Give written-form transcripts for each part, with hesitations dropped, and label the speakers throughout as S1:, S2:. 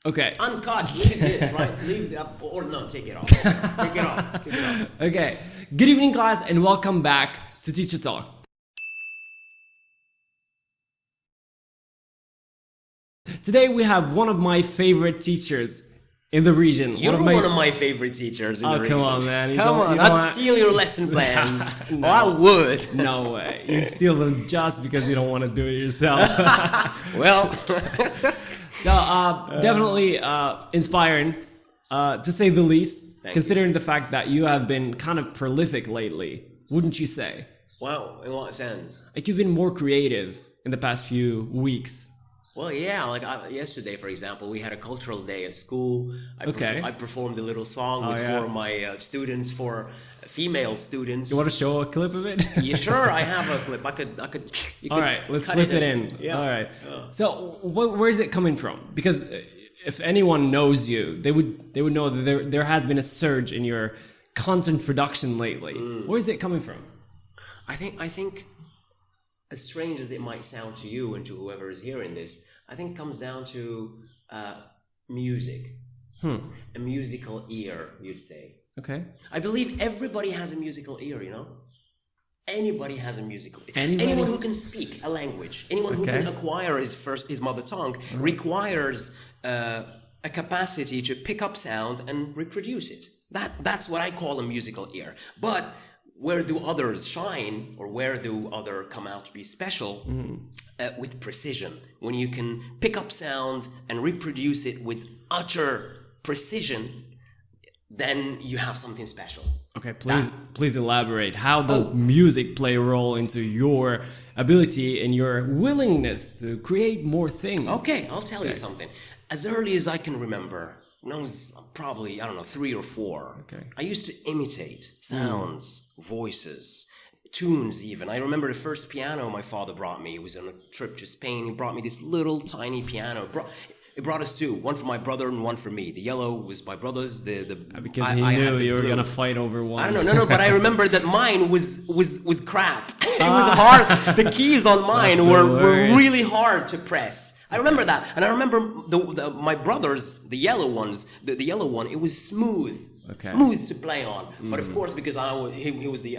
S1: Okay.
S2: Uncut. Leave this, right? Leave the or no, take it off. Take it off. Take it off.
S1: Okay. Good evening, class, and welcome back to Teacher Talk. Today we have one of my favorite teachers in the region.
S2: You're one of my favorite teachers in the region.
S1: Come on, man.
S2: Come on, I'd steal your lesson plans.
S1: No.
S2: Oh, I would.
S1: No way. You'd steal them just because you don't want to do it yourself.
S2: Well.
S1: So, definitely inspiring, to say the least, considering the fact that you have been kind of prolific lately, wouldn't you say?
S2: Wow, in what sense?
S1: Like you've been more creative in the past few weeks.
S2: Well, yeah, like yesterday, for example, we had a cultural day at school. I performed a little song with four of my students, four female students.
S1: You want to show a clip of it?
S2: Yeah, sure, I have a clip.
S1: All right, let's clip it in.
S2: Yeah.
S1: All right. Yeah. So, where is it coming from? Because if anyone knows you, they would know that there has been a surge in your content production lately. Where is it coming from?
S2: I think, as strange as it might sound to you and to whoever is hearing this, I think it comes down to music. A musical ear, you'd say.
S1: Okay.
S2: I believe everybody has a musical ear, you know? Anybody has a musical ear.
S1: Anybody?
S2: Anyone who can speak a language, anyone who can acquire his mother tongue requires a capacity to pick up sound and reproduce it. That's what I call a musical ear. But where do others shine, or where do others come out to be special? With precision. When you can pick up sound and reproduce it with utter precision, then you have something special.
S1: Okay, please elaborate. How does music play a role into your ability and your willingness to create more things?
S2: Okay, I'll tell you something. As early as I can remember, when I was probably, 3 or 4, I used to imitate sounds, voices, tunes even. I remember the first piano my father brought me. It was on a trip to Spain. He brought me this little tiny piano. It brought us two, one for my brother and one for me. The yellow was my brother's.
S1: Because he knew you were gonna fight over one.
S2: I don't know, no, but I remember that mine was crap. It was hard. The keys on mine were really hard to press. I remember that, and I remember my brother's, the yellow ones. The yellow one, it was smooth. Smooth to play on, but of course, because he was the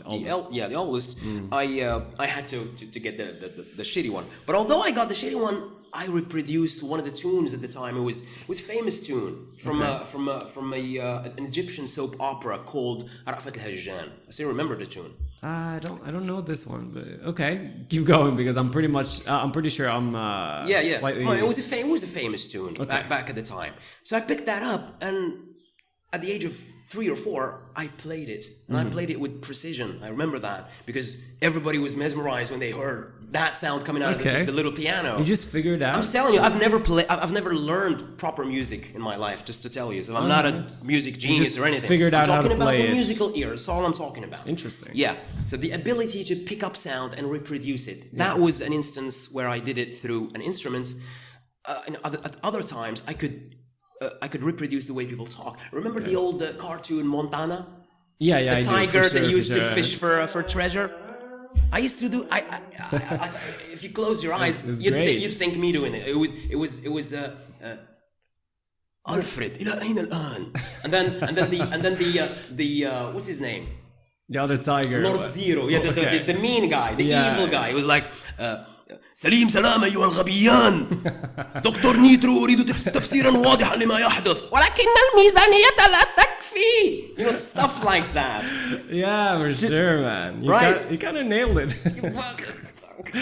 S2: oldest, I had to get the shitty one. But although I got the shitty one, I reproduced one of the tunes at the time. It was a famous tune from an Egyptian soap opera called Ra'fat al-Hajjan. I still remember the tune.
S1: I don't know this one, but okay, keep going because I'm pretty sure I'm slightly.
S2: Well, it was a famous tune back at the time. So I picked that up, and at the age of 3 or 4, I played it, and I played it with precision. I remember that because everybody was mesmerized when they heard that sound coming out of the little piano.
S1: You just figured out.
S2: I'm just telling you, I've never learned proper music in my life. Just to tell you, so I'm not a music genius or anything.
S1: Figured out how to play it.
S2: I'm talking about the musical ear. That's all I'm talking about.
S1: Interesting.
S2: Yeah. So the ability to pick up sound and reproduce it. That was an instance where I did it through an instrument. At other times, I could reproduce the way people talk. Remember the old cartoon Montana?
S1: Yeah.
S2: The tiger that used to fish for treasure. I used to do. I if you close your eyes, you'd think me doing it. It was Alfred. إلى أين الآن? And then the what's his name?
S1: The other tiger.
S2: Lord Zero. Yeah, the mean guy, the evil guy. It was like. سليم سلام أيها الغبيان دكتور نيترو أريد تفسيرا واضحا لما يحدث ولكن الميزانية لا تكفي. Stuff like that.
S1: Yeah, for sure, man. You kind of nailed it.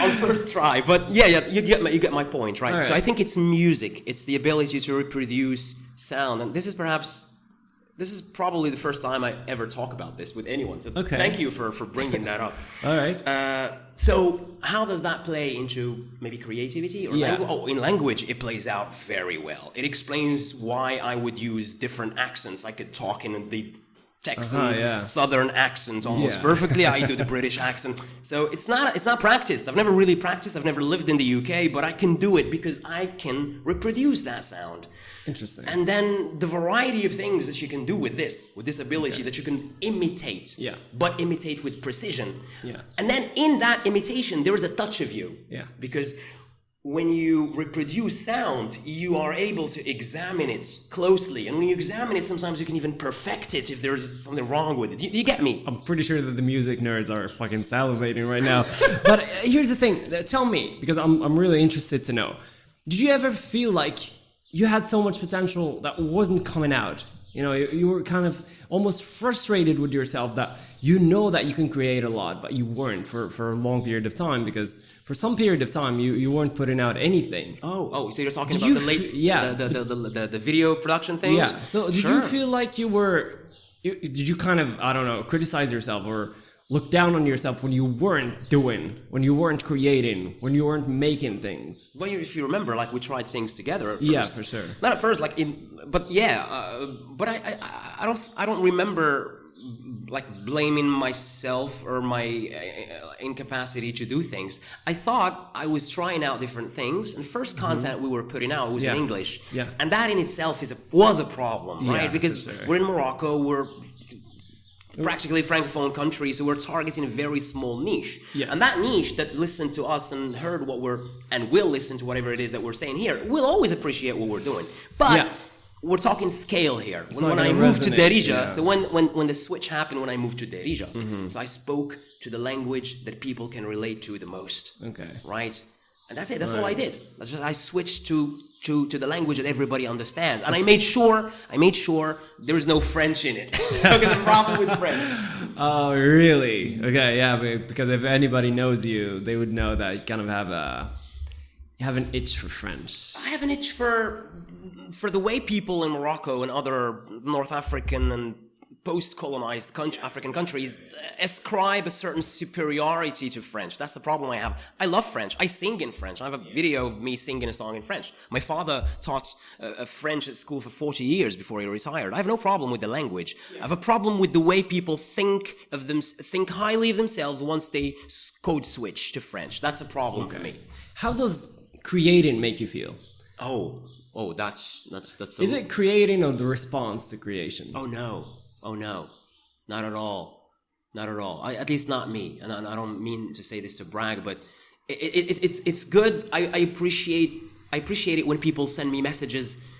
S2: On first try, but you get my point, right? So I think it's music. It's the ability to reproduce sound, and this is probably the first time I ever talk about this with anyone. So thank you for bringing that up.
S1: All right.
S2: So how does that play into maybe creativity or language? Oh, in language, it plays out very well. It explains why I would use different accents. I could talk in the Texan Southern accent almost perfectly. I do the British accent. So it's not practiced. I've never really practiced. I've never lived in the UK, but I can do it because I can reproduce that sound.
S1: Interesting.
S2: And then the variety of things that you can do with this ability that you can imitate, but imitate with precision.
S1: Yeah.
S2: And then in that imitation, there is a touch of you.
S1: Yeah.
S2: Because when you reproduce sound, you are able to examine it closely. And when you examine it, sometimes you can even perfect it if there's something wrong with it. You get me?
S1: I'm pretty sure that the music nerds are fucking salivating right now. But here's the thing. Tell me, because I'm really interested to know. Did you ever feel like you had so much potential that wasn't coming out? You know, you were kind of almost frustrated with yourself that you know that you can create a lot, but you weren't for a long period of time, because for some period of time you weren't putting out anything.
S2: Oh, so you're talking about the video production things?
S1: Yeah. So did you feel like did you kind of, I don't know, criticize yourself or look down on yourself when you weren't doing, when you weren't creating, when you weren't making things?
S2: Well, if you remember, like, we tried things together at first.
S1: Yeah, for sure.
S2: Not at first, but I don't remember like blaming myself or my incapacity to do things. I thought I was trying out different things, and first content we were putting out was in English.
S1: Yeah.
S2: And that in itself was a problem, right?
S1: Yeah,
S2: because we're in Morocco, we're practically francophone country, so we're targeting a very small niche.
S1: Yeah.
S2: And that niche that listened to us and heard what and will listen to whatever it is that we're saying here, will always appreciate what we're doing. But we're talking scale here. When I moved to Darija, so when the switch happened, when I moved to Darija, so I spoke to the language that people can relate to the most.
S1: Okay.
S2: Right? And that's it. That's all I did. I switched to the language that everybody understands. And I made sure there is no French in it. Because the problem with French.
S1: Oh, really? Okay, yeah, because if anybody knows you, they would know that you kind of have an itch for French.
S2: I have an itch for the way people in Morocco and other North African and post-colonized African countries ascribe a certain superiority to French. That's the problem I have. I love French. I sing in French. I have a video of me singing a song in French. My father taught French at school for 40 years before he retired. I have no problem with the language. I have a problem with the way people think highly of themselves once they code switch to French. That's a problem for me.
S1: How does creating make you feel?
S2: Oh, that's.
S1: Is it creating or the response to creation?
S2: Oh no, not at all. At least not me. And I don't mean to say this to brag, but it's good. I appreciate it when people send me messages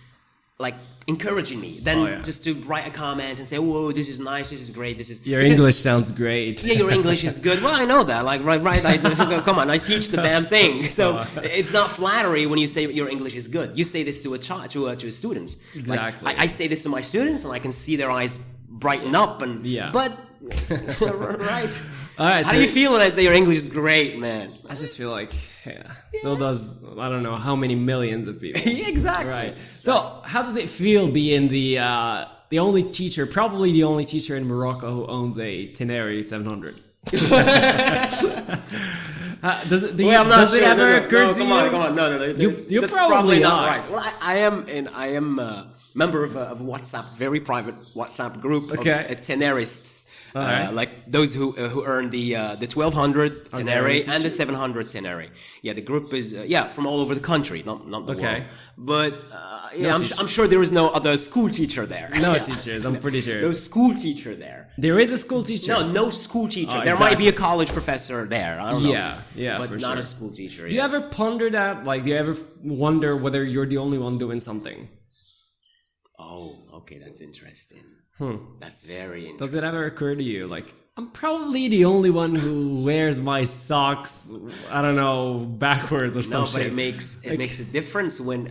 S2: like encouraging me. Then just to write a comment and say, "Whoa, this is nice. This is great. This is
S1: your English sounds great."
S2: Yeah, your English is good. Well, I know that. Like, right. Come on, I teach the damn thing. So it's not flattery when you say your English is good. You say this to a child, to a student.
S1: Exactly.
S2: Like, I say this to my students, and I can see their eyes brighten up. And but right.
S1: All right.
S2: How do you feel when I say your English is great, man?
S1: I just feel like so does I don't know how many millions of people.
S2: Exactly.
S1: Right. So how does it feel being the only teacher, probably the only teacher in Morocco who owns a Tenere 700? Does it ever occur to you?
S2: Come on, no.
S1: You're
S2: that's
S1: probably
S2: not right. Well, I am a member of a WhatsApp, very private WhatsApp group of Tenerists. Like those who earn the 1200 Tenere and the 700 Tenere. Yeah, the group is from all over the country, not the world. But I'm sure there is no other school teacher there.
S1: No teachers, I'm pretty sure.
S2: No school teacher there.
S1: There is a school teacher.
S2: No school teacher. There might be a college professor there. I don't know.
S1: Yeah,
S2: but
S1: for
S2: not
S1: sure.
S2: a school teacher.
S1: Do you ever ponder that? Like, do you ever wonder whether you're the only one doing something?
S2: Oh, okay, that's interesting. That's very interesting.
S1: Does it ever occur to you, like, I'm probably the only one who wears my socks, I don't know, backwards or something?
S2: No, but it makes a difference when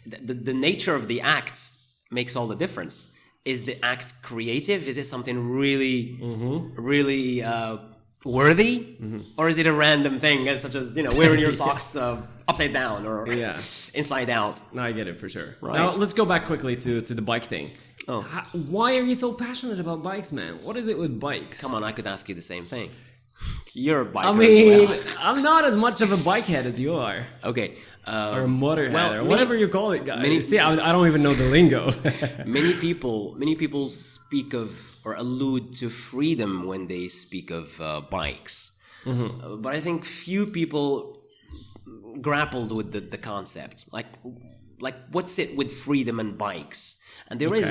S2: the nature of the act makes all the difference. Is the act creative? Is it something really, really worthy, or is it a random thing, such as wearing your socks upside down or inside out?
S1: No, I get it for sure.
S2: Right.
S1: Now let's go back quickly to the bike thing.
S2: Oh,
S1: why are you so passionate about bikes, man? What is it with bikes?
S2: Come on, I could ask you the same thing. You're a biker.
S1: I mean,
S2: as well.
S1: I'm not as much of a bike head as you are.
S2: Okay.
S1: Or a motorhead, or whatever you call it, guys. See, I don't even know the lingo.
S2: Many people speak of or allude to freedom when they speak of bikes. But I think few people grappled with the concept. Like what's it with freedom and bikes? And there is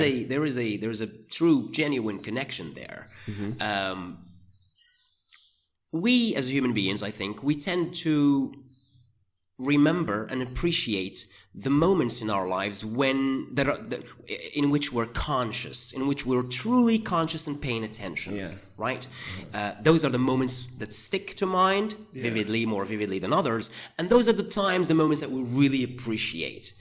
S2: a true, genuine connection there. We as human beings, I think, we tend to remember and appreciate the moments in our lives in which we're conscious, in which we're truly conscious and paying attention.
S1: Yeah.
S2: Right? Those are the moments that stick to mind vividly, more vividly than others, and those are the moments that we really appreciate.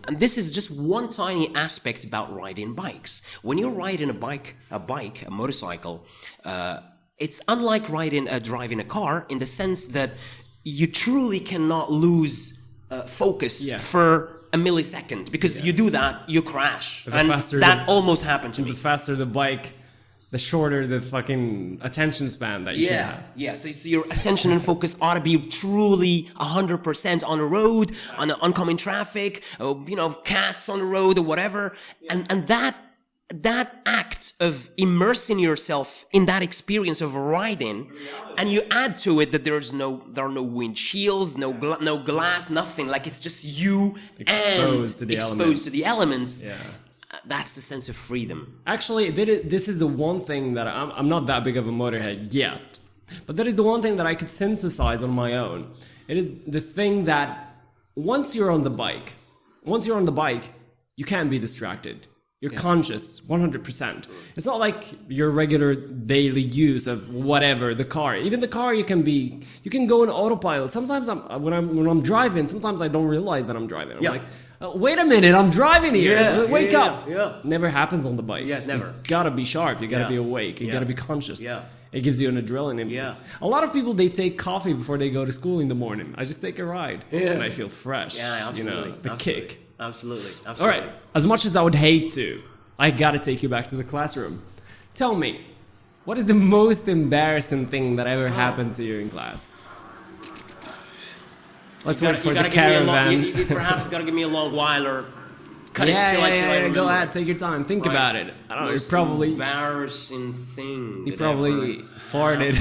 S2: And this is just one tiny aspect about riding bikes. When you're riding a motorcycle, it's unlike driving a car in the sense that you truly cannot lose focus for a millisecond, because you do that, you crash. And that almost happened to me.
S1: The faster the bike, the shorter the fucking attention span that you should have.
S2: Yeah, so your attention and focus ought to be truly 100% on the road, on the oncoming traffic, cats on the road or whatever. And that act of immersing yourself in that experience of riding, and you add to it that there are no windshields, no glass, nothing. Like, it's just you exposed to the elements.
S1: Yeah.
S2: That's the sense of freedom.
S1: Actually, this is the one thing that I'm not that big of a motorhead yet, but that is the one thing that I could synthesize on my own. It is the thing that once you're on the bike, you can't be distracted. You're conscious, 100%. It's not like your regular daily use of whatever, the car. Even the car, you can go in autopilot. Sometimes when I'm driving, sometimes I don't realize that I'm driving. I'm like, wait a minute, I'm driving here. Wake up.
S2: Yeah.
S1: Never happens on the bike.
S2: Yeah, never.
S1: You gotta be sharp. You gotta be awake. You gotta be conscious.
S2: Yeah.
S1: It gives you an adrenaline boost. A lot of people, they take coffee before they go to school in the morning. I just take a ride and I feel fresh.
S2: Yeah, absolutely.
S1: The kick.
S2: Absolutely.
S1: All right. As much as I would hate to, I gotta take you back to the classroom. Tell me, what is the most embarrassing thing that ever happened to you in class? Let's wait for the caravan.
S2: You perhaps gotta give me a long while, or cut it till I remember.
S1: Go ahead, take your time. Think about it. I don't know. You're probably
S2: embarrassing thing.
S1: You probably farted.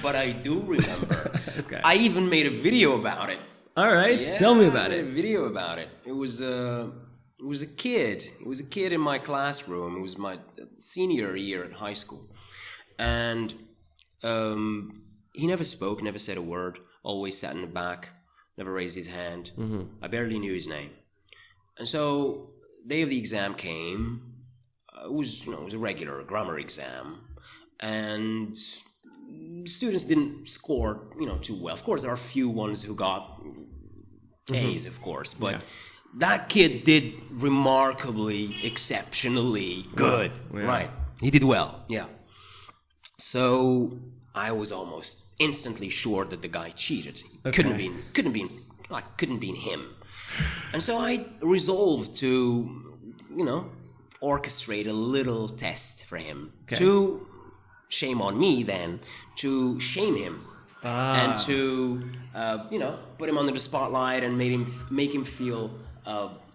S2: But I do remember.
S1: Okay.
S2: I even made a video about it.
S1: All right, tell me about
S2: I
S1: it.
S2: made a video about it. It was a kid. It was a kid in my classroom. It was my senior year at high school, and he never spoke, never said a word. Always sat in the back, never raised his hand. I barely knew his name, and so day of the exam came. It was a regular grammar exam, and students didn't score too well. Of course, there are a few ones who got A's, of course, but that kid did remarkably, exceptionally good. Right, he did well. Yeah. So I was almost instantly sure that the guy cheated. Couldn't be him. And so I resolved to, orchestrate a little test for him to, shame on me then, to shame him and to, put him under the spotlight and make him feel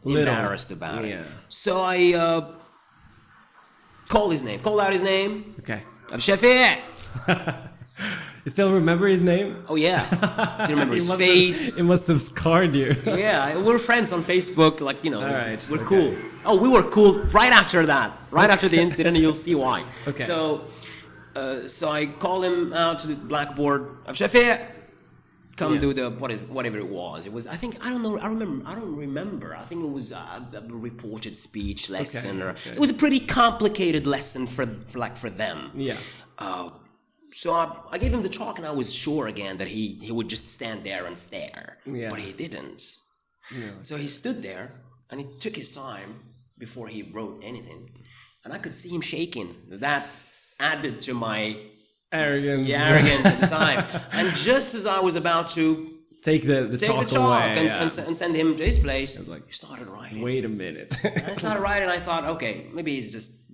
S2: embarrassed about it. So I called out his name.
S1: Okay.
S2: Abshafi.
S1: You still remember his name?
S2: Oh yeah, still remember his face.
S1: It must have scarred you.
S2: Yeah, we're friends on Facebook. Like
S1: All right,
S2: we're cool. Oh, we were cool right after that. Right after the incident, and you'll see why.
S1: Okay.
S2: So I call him out to the blackboard. Abshafi, come do the whatever it was. It was, I don't remember. I think it was a reported speech lesson, it was a pretty complicated lesson for them.
S1: Yeah.
S2: So I gave him the chalk, and I was sure again that he would just stand there and stare.
S1: Yeah.
S2: But he didn't. Yeah. So he stood there, and he took his time before he wrote anything, and I could see him shaking. That added to my
S1: arrogance
S2: at the time. And just as I was about to
S1: take the chalk away
S2: and send him to his place, he started writing.
S1: Wait a minute.
S2: And I started writing, and I thought, okay, maybe he's just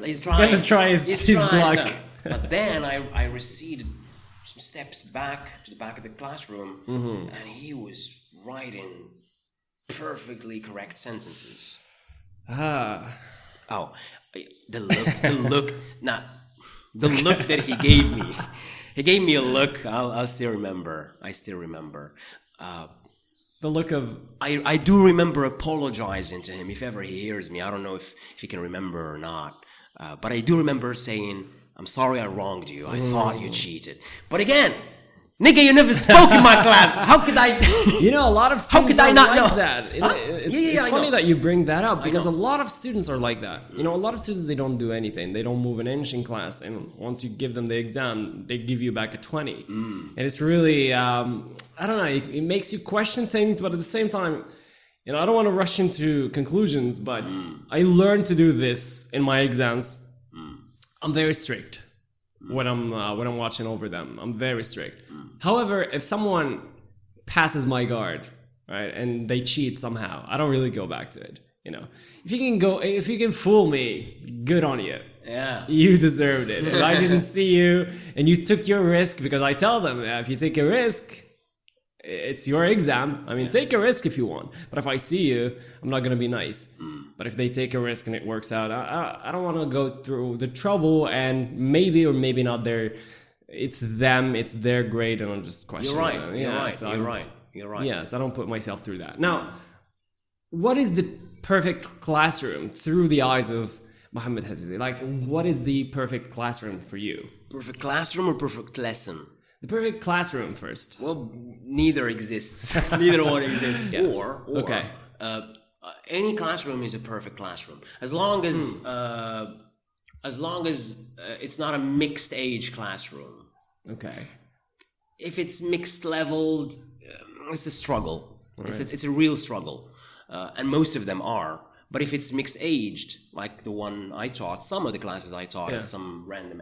S2: he's trying.
S1: Gonna try his luck.
S2: So. But then I receded some steps back to the back of the classroom, and he was writing perfectly correct sentences. Oh, the look that he gave me. He gave me a look. I still remember.
S1: The look of...
S2: I do remember apologizing to him if ever he hears me. I don't know if he can remember or not. But I do remember saying, I'm sorry I wronged you. I thought you cheated. But again, Nigga, you never spoke in my class. How could I?
S1: You know, a lot of students
S2: could I
S1: are
S2: not
S1: like
S2: know?
S1: that. It's
S2: I
S1: funny
S2: know.
S1: that you bring that up because a lot of students are like that. You know, a lot of students, they don't do anything. They don't move an inch in class. And once you give them the exam, they give you back a 20. And it's really, I don't know, it makes you question things, but at the same time, you know, I don't want to rush into conclusions, but I learned to do this in my exams. I'm very strict when I'm watching over them. I'm very strict. However, if someone passes my guard, right, and they cheat somehow, I don't really go back to it. You know, if you can fool me, good on you.
S2: Yeah.
S1: You deserved it. If I didn't see you and you took your risk, because I tell them, if you take a risk, it's your exam. I mean, take a risk if you want. But if I see you, I'm not gonna be nice. But if they take a risk and it works out, I don't want to go through the trouble and maybe or maybe not it's them, it's their grade, and I'm just questioning
S2: You're right.
S1: them.
S2: You're
S1: Yeah,
S2: right.
S1: so
S2: You're right. You're right.
S1: Yeah, so I don't put myself through that. Now, what is the perfect classroom through the eyes of Mohammed Hassissi? Like, what is the perfect classroom for you?
S2: Perfect classroom or perfect lesson?
S1: The perfect classroom first.
S2: Well, neither exists. Neither one exists.
S1: Yeah.
S2: Or
S1: Okay.
S2: Any classroom is a perfect classroom as long as it's not a mixed age classroom.
S1: Okay.
S2: If it's mixed leveled, it's a struggle. Right. It's a real struggle, and most of them are. But if it's mixed aged, like the one I taught, some of the classes I taught at some random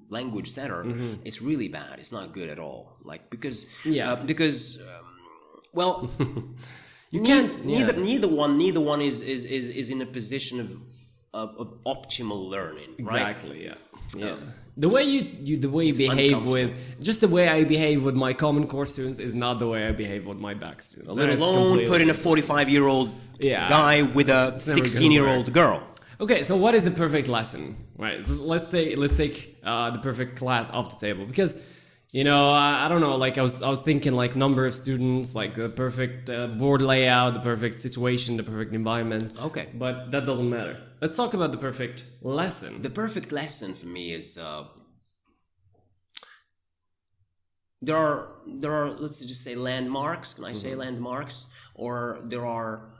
S2: language center, it's really bad. It's not good at all. Like because well, you can't. Neither one is in a position of optimal learning.
S1: Exactly.
S2: Right?
S1: Yeah. The way you behave with the way I behave with my common core students is not the way I behave with my back students.
S2: Let alone put in a 45-year-old guy with a 16-year-old girl.
S1: Okay, so what is the perfect lesson? Right. So let's take the perfect class off the table, because you know, I don't know, like I was thinking like number of students, like the perfect board layout, the perfect situation, the perfect environment.
S2: Okay.
S1: But that doesn't matter. Let's talk about the perfect lesson.
S2: The perfect lesson for me is there are let's just say landmarks. Can I say landmarks? Or there are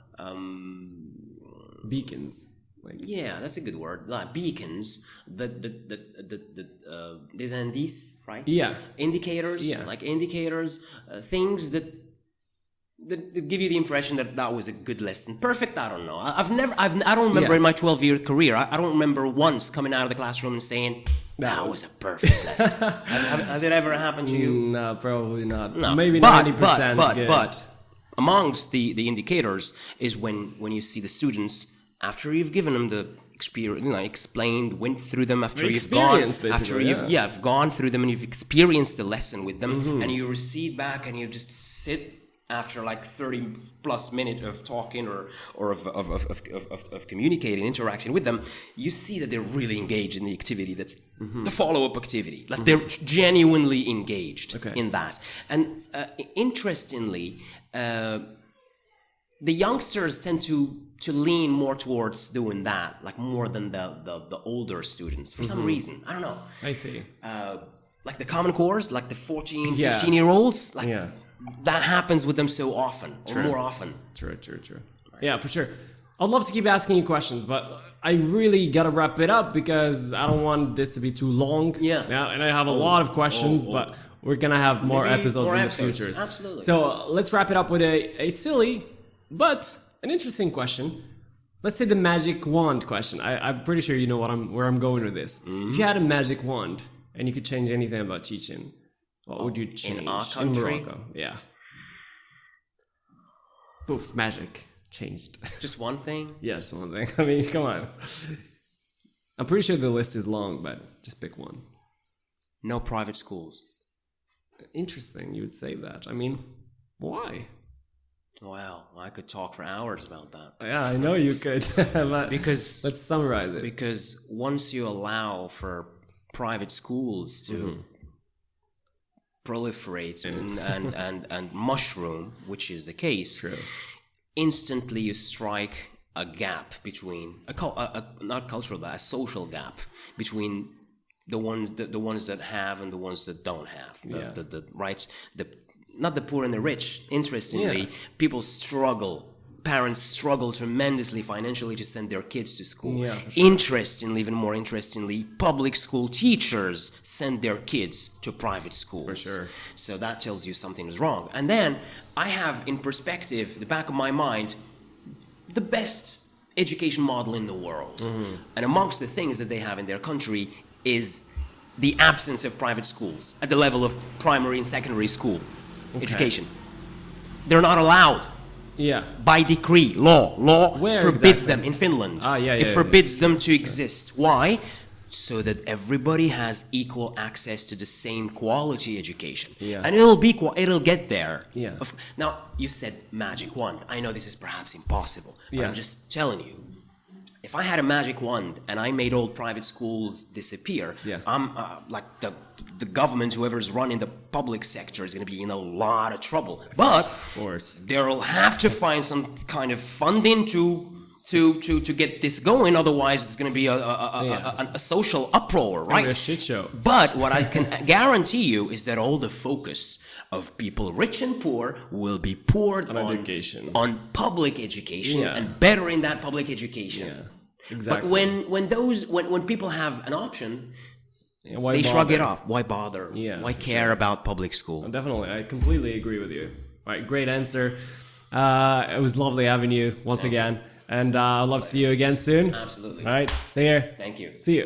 S1: beacons. Like,
S2: yeah, that's a good word. Like beacons, des indices, right?
S1: Yeah.
S2: Indicators, like indicators, things that give you the impression that was a good lesson. Perfect, I don't know. I don't remember in my 12-year career, I don't remember once coming out of the classroom and saying, that was a perfect lesson. Has it ever happened to you?
S1: No, probably not.
S2: No.
S1: Maybe 90%.
S2: But amongst the indicators is when you see the students, after you've given them the experience, explained, went through them, after you've gone through them and you've experienced the lesson with them, and you recede back and you just sit after like 30 plus minutes of talking or of communicating, interaction with them, you see that they're really engaged in the activity, that's the follow-up activity. Like they're genuinely engaged in that. And interestingly, the youngsters tend to lean more towards doing that, like more than the older students for some reason. I don't know.
S1: I see.
S2: Like the Common Cores, like the 14, 15-year-olds, like that happens with them so often, or more often.
S1: True. Yeah, for sure. I'd love to keep asking you questions, but I really gotta wrap it up because I don't want this to be too long. Yeah, and I have a lot of questions, but we're gonna have more episodes in the future.
S2: Absolutely.
S1: So let's wrap it up with a silly but an interesting question. Let's say the magic wand question. I'm pretty sure you know where I'm going with this. If you had a magic wand and you could change anything about Chechen, what would you change?
S2: In our country?
S1: In Morocco, yeah. Poof, magic. Changed.
S2: Just one thing?
S1: Yes, one thing. I mean, come on. I'm pretty sure the list is long, but just pick one.
S2: No private schools.
S1: Interesting, you would say that. I mean, why?
S2: Well, I could talk for hours about that.
S1: Yeah, I know you could. But
S2: because
S1: let's summarize it.
S2: Because once you allow for private schools to proliferate and mushroom, which is the case, instantly you strike a gap between a social gap between the ones that have and the ones that don't have
S1: Yeah.
S2: the rights. Not the poor and the rich. Interestingly,
S1: Yeah.
S2: people struggle. Parents struggle tremendously financially to send their kids to school.
S1: Yeah, for sure.
S2: Interestingly, even more interestingly, public school teachers send their kids to private schools.
S1: For sure.
S2: So that tells you something is wrong. And then I have in perspective, the back of my mind, the best education model in the world.
S1: Mm-hmm.
S2: And amongst the things that they have in their country is the absence of private schools at the level of primary and secondary school education. They're not allowed.
S1: Yeah.
S2: By decree, law
S1: Where
S2: forbids
S1: exactly?
S2: them in Finland. It
S1: Yeah,
S2: forbids them to exist. Why? So that everybody has equal access to the same quality education.
S1: Yeah.
S2: And it'll get there.
S1: Yeah.
S2: Now, you said magic wand. I know this is perhaps impossible, but
S1: Yeah.
S2: I'm just telling you. If I had a magic wand and I made all private schools disappear,
S1: Yeah.
S2: I'm like the government, whoever's running the public sector, is going to be in a lot of trouble. But
S1: Of course.
S2: they'll have to find some kind of funding to get this going. Otherwise, it's going to be a social uproar,
S1: It's gonna be
S2: right?
S1: a shit show.
S2: But what I can guarantee you is that all the focus of people rich and poor will be poured
S1: On education.
S2: on public education
S1: Yeah.
S2: and bettering that public education.
S1: Yeah. Exactly.
S2: But when people have an option,
S1: Yeah, why
S2: they shrug
S1: bother?
S2: it off. Why bother?
S1: Yeah,
S2: Why
S1: for
S2: care about public school?
S1: Definitely, I completely agree with you. All right, great answer. It was lovely having you once again, and I'd love to see you again soon.
S2: Absolutely.
S1: All right, take care.
S2: Thank you.
S1: See you.